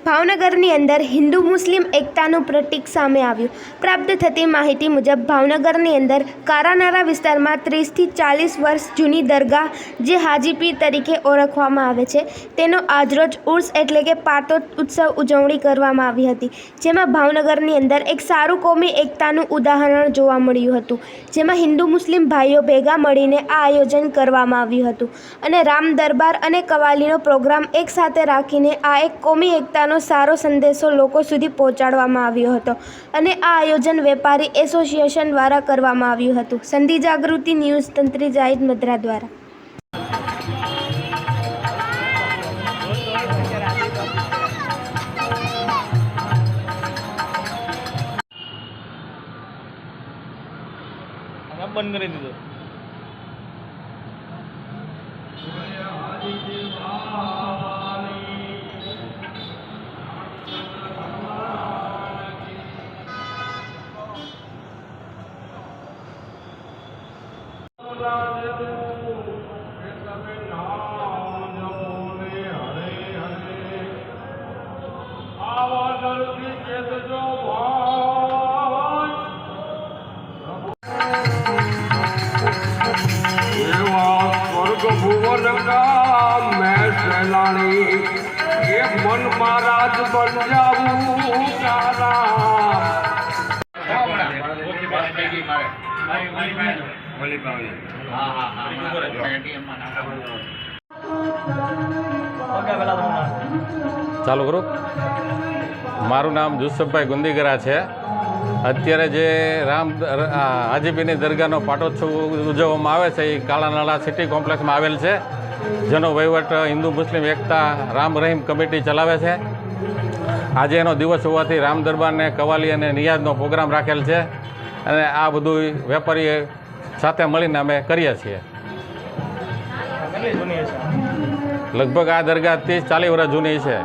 ભાવનગરની અંદર હિન્દુ મુસ્લિમ એકતાનું પ્રતીક સામે આવ્યું। પ્રાપ્ત થતી માહિતી મુજબ ભાવનગરની અંદર કારાનારા વિસ્તારમાં 30 થી 40 વર્ષ જૂની દરગાહ જે હાજી પીર તરીકે ઓળખવામાં આવે છે તેનો આજરોજ ઉર્સ એટલે કે પાતોદ ઉત્સવ ઉજવણી કરવામાં આવી હતી, જેમાં ભાવનગરની અંદર એક સારું કોમી એકતાનું ઉદાહરણ જોવા મળ્યું હતું, જેમાં હિન્દુ મુસ્લિમ ભાઈઓ ભેગા મળીને આ આયોજન કરવામાં આવ્યું હતું અને રામ દરબાર અને કવાલીનો પ્રોગ્રામ એક સાથે રાખીને આ એક કોમી એકતાનો સારો સંદેશો લોકો સુધી પહોંચાડવામાં આવ્યો હતો અને આ આયોજન વેપારી એસોસિએશન દ્વારા કરવામાં આવ્યું હતું। સંધિ જાગૃતિ ન્યૂઝ તંત્રી જાહિદ મદ્રા દ્વારા। બંધ કરી દીધો। भुवन का मैं सैलानी एक मन महाराज बन जाऊं ચાલુ કરું। મારું નામ જુસફભાઈ ગુંદીગરા છે। અત્યારે જે હાજીપીરની દરગાહનો પાટોત્સવ ઉજવવામાં આવે છે એ કાળાનાળા સિટી કોમ્પ્લેક્સમાં આવેલ છે, જેનો વહીવટ હિન્દુ મુસ્લિમ એકતા રામ રહીમ કમિટી ચલાવે છે। આજે એનો દિવસ હોવાથી રામ દરબારને કવાલી અને નિયાઝનો પ્રોગ્રામ રાખેલ છે અને આ બધું વેપારી સાથે મળીને અમે કરીએ છીએ। લગભગ આ દરગાહ 30-40 વર્ષ જૂની છે।